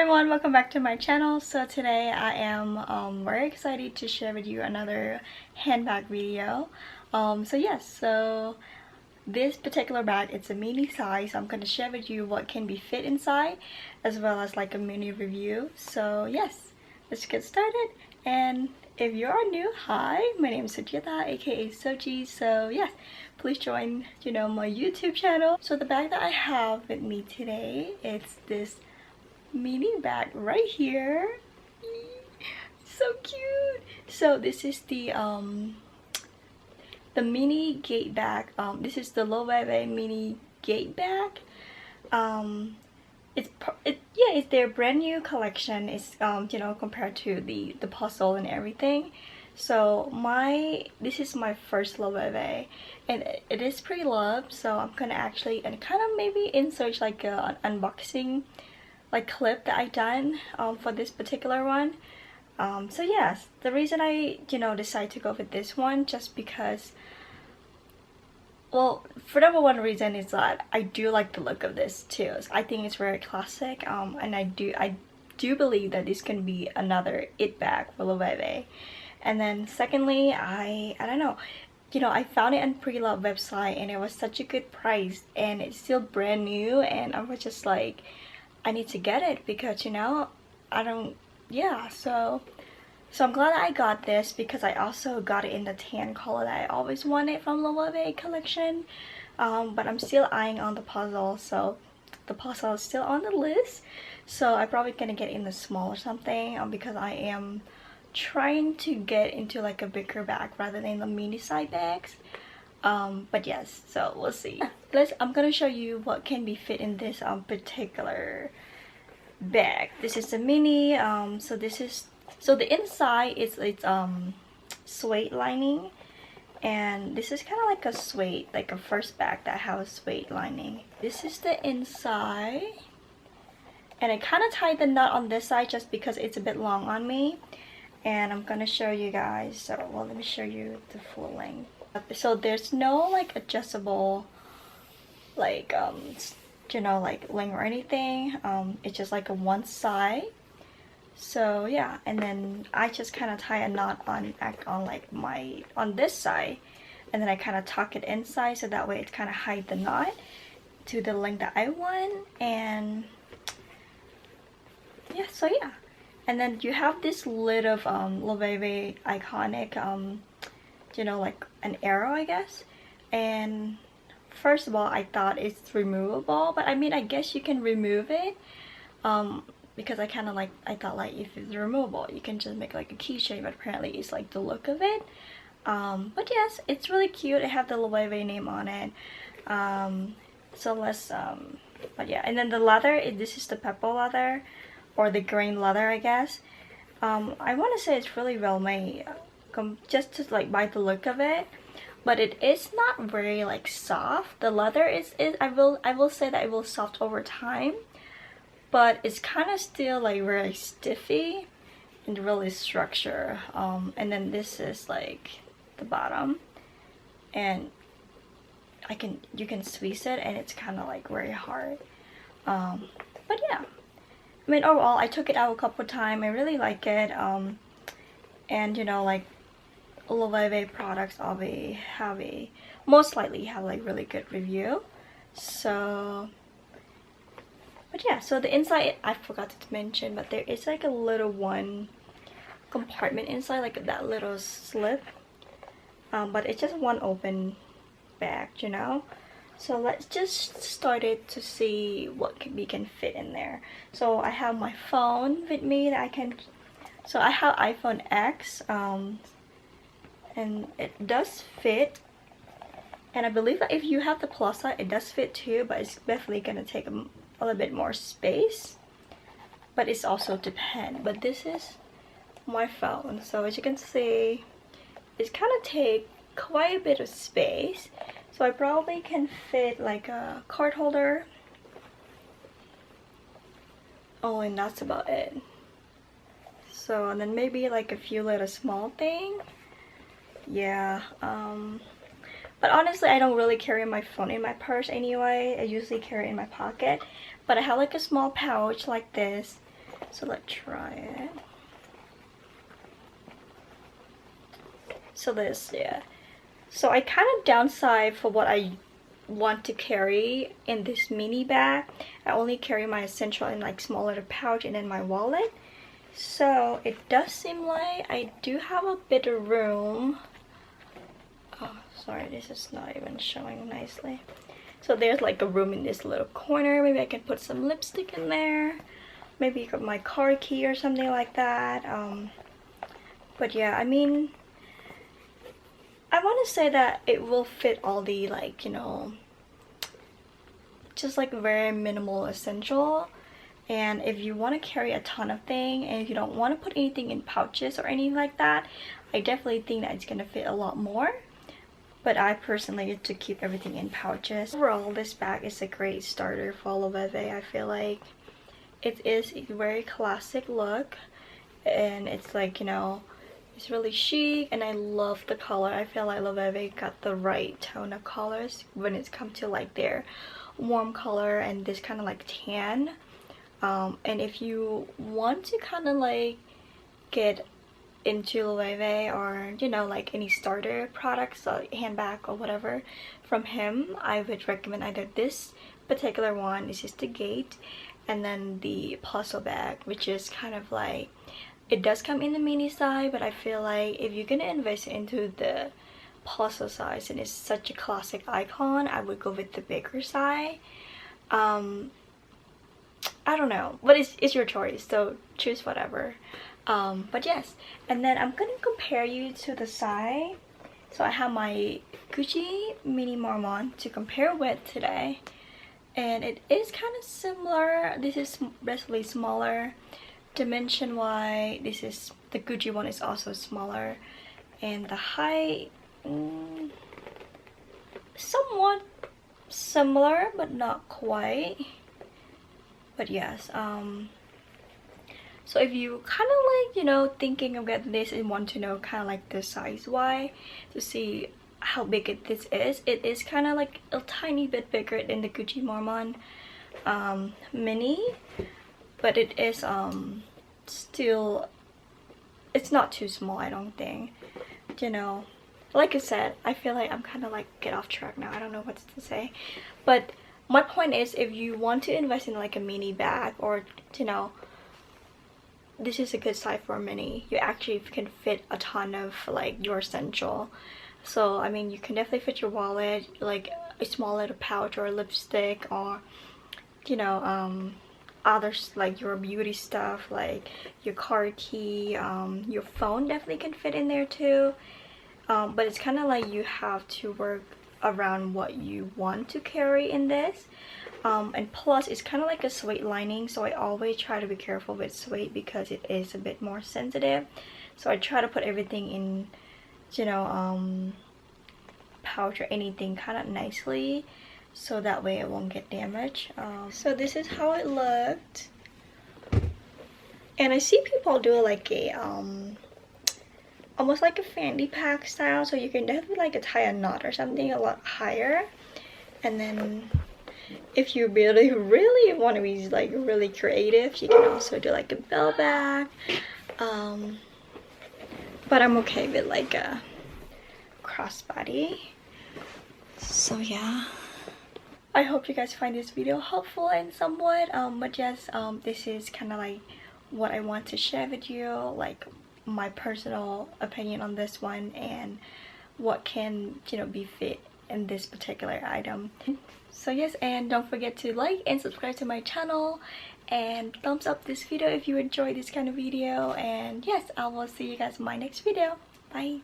everyone, welcome back to my channel. So today I am very excited to share with you another handbag video. So this particular bag, it's a mini size. I'm going to share with you what can be fit inside as well as like a mini review. So yes, let's get started. And if you're new, hi, my name is Suchita, aka Sochi. So yes, please join my YouTube channel. So the bag that I have with me today, it's this mini bag right here. So cute. So this is the mini gate bag. This is the Loewe mini gate bag. It's their brand new collection. It's compared to the puzzle and everything. So this is my first Loewe, and it is pretty loved. So I'm gonna actually and kind of maybe insert like an unboxing like clip that I done for this particular one. So yes, the reason I decided to go with this one just because, well, for number one reason is that I do like the look of this too. I think it's very classic, and I do believe that this can be another it bag for Loewe. And then secondly, I don't know, I found it on Pre-Loved website and it was such a good price and it's still brand new, and I was just like, I need to get it because I don't, yeah, so I'm glad I got this because I also got it in the tan color that I always wanted from Loewe collection. But I'm still eyeing on the puzzle, so the puzzle is still on the list. So I'm probably gonna get in the small or something because I am trying to get into like a bigger bag rather than the mini side bags. But yes, so we'll see. I'm gonna show you what can be fit in this particular bag. This is the mini. So the inside it's suede lining, and this is kind of like a suede, like a first bag that has suede lining. This is the inside, and I kind of tied the knot on this side just because it's a bit long on me, and I'm gonna show you guys. So well, let me show you the full length. So there's no like adjustable like like length or anything. It's just like a one side. So yeah, and then I just kind of tie a knot on like on this side, and then I kind of tuck it inside so that way it kind of hide the knot to the length that I want. And yeah, so yeah, and then you have this lid of Loewe iconic like an arrow, I guess. And first of all, I thought it's removable, but I mean, I guess you can remove it because I thought like if it's removable you can just make like a keychain, but apparently it's like the look of it. But yes, it's really cute. It have the Loewe name on it. So let's but yeah, and then the leather, this is the pepper leather or the grain leather, I guess. I want to say it's really well made, just to like by the look of it, but it is not very like soft. The leather is I will say that it will soft over time, but it's kind of still like very stiffy and really structure. And then this is like the bottom, and you can squeeze it and it's kind of like very hard. But yeah, I mean, overall I took it out a couple times. I really like it. And like Loewe products most likely have like really good review. So but yeah, so the inside, I forgot to mention, but there is like a little one compartment inside, like that little slip, but it's just one open bag. So let's just start it to see what we can fit in there. So I have my phone with me that so I have iPhone X, and it does fit, and I believe that if you have the plus size it does fit too, but it's definitely gonna take a little bit more space, but it's also depend. But this is my phone, so as you can see it's kind of take quite a bit of space, so I probably can fit like a card holder. Oh, and that's about it. So and then maybe like a few little small things. Yeah, but honestly I don't really carry my phone in my purse anyway. I usually carry it in my pocket, but I have like a small pouch like this So let's try it. So this, yeah. So I kind of downside for what I want to carry in this mini bag. I only carry my essential in like small little pouch and then my wallet. So it does seem like I do have a bit of room. Oh, sorry, this is not even showing nicely. So there's like a room in this little corner. Maybe I can put some lipstick in there. Maybe my car key or something like that. But yeah, I mean, I want to say that it will fit all the, like, you know, just like very minimal essential. And if you want to carry a ton of things and if you don't want to put anything in pouches or anything like that, I definitely think that it's going to fit a lot more. But I personally get to keep everything in pouches. Overall, this bag is a great starter for Loewe. I feel like it is a very classic look, and it's like, you know, it's really chic, and I love the color. I feel like Loewe got the right tone of colors when it's come to like their warm color and this kind of like tan. And if you want to kind of like get into Loewe, or you know, like any starter products, like handbag or whatever from him, I would recommend either this particular one, is just the Gate, and then the puzzle bag, which is kind of like, it does come in the mini size, but I feel like if you're gonna invest into the puzzle size and it's such a classic icon, I would go with the bigger size. I don't know, but it's your choice, so choose whatever. But yes, and then I'm gonna compare you to the side. So I have my Gucci mini marmont to compare with today, and it is kind of similar. This is relatively smaller dimension wise. This is, the Gucci one is also smaller, and the height somewhat similar but not quite. But yes, so if you kind of like, you know, thinking of getting this and want to know kind of like the size wise to see how big this is, it is kind of like a tiny bit bigger than the Gucci Marmont mini, but it is still, it's not too small, I don't think. You know, like I said, I feel like I'm kind of like get off track now. I don't know what to say, but my point is, if you want to invest in like a mini bag, or you know, this is a good size for a mini. You actually can fit a ton of like your essential. So I mean, you can definitely fit your wallet, like a small little pouch or a lipstick, or you know, others like your beauty stuff, like your car key, your phone definitely can fit in there too. But it's kind of like you have to work around what you want to carry in this. And plus it's kind of like a suede lining, so I always try to be careful with suede because it is a bit more sensitive. So I try to put everything in, you know, pouch or anything kind of nicely, so that way it won't get damaged. So this is how it looked, and I see people do like a almost like a fanny pack style, so you can definitely like tie a knot or something a lot higher. And then if you really want to be like really creative, you can also do like a bell bag, but I'm okay with like a crossbody. So yeah, I hope you guys find this video helpful and somewhat, but yes, this is kind of like what I want to share with you, like my personal opinion on this one and what can, you know, be fit in this particular item. So yes, and don't forget to like and subscribe to my channel, and thumbs up this video if you enjoy this kind of video. And yes, I will see you guys in my next video. Bye.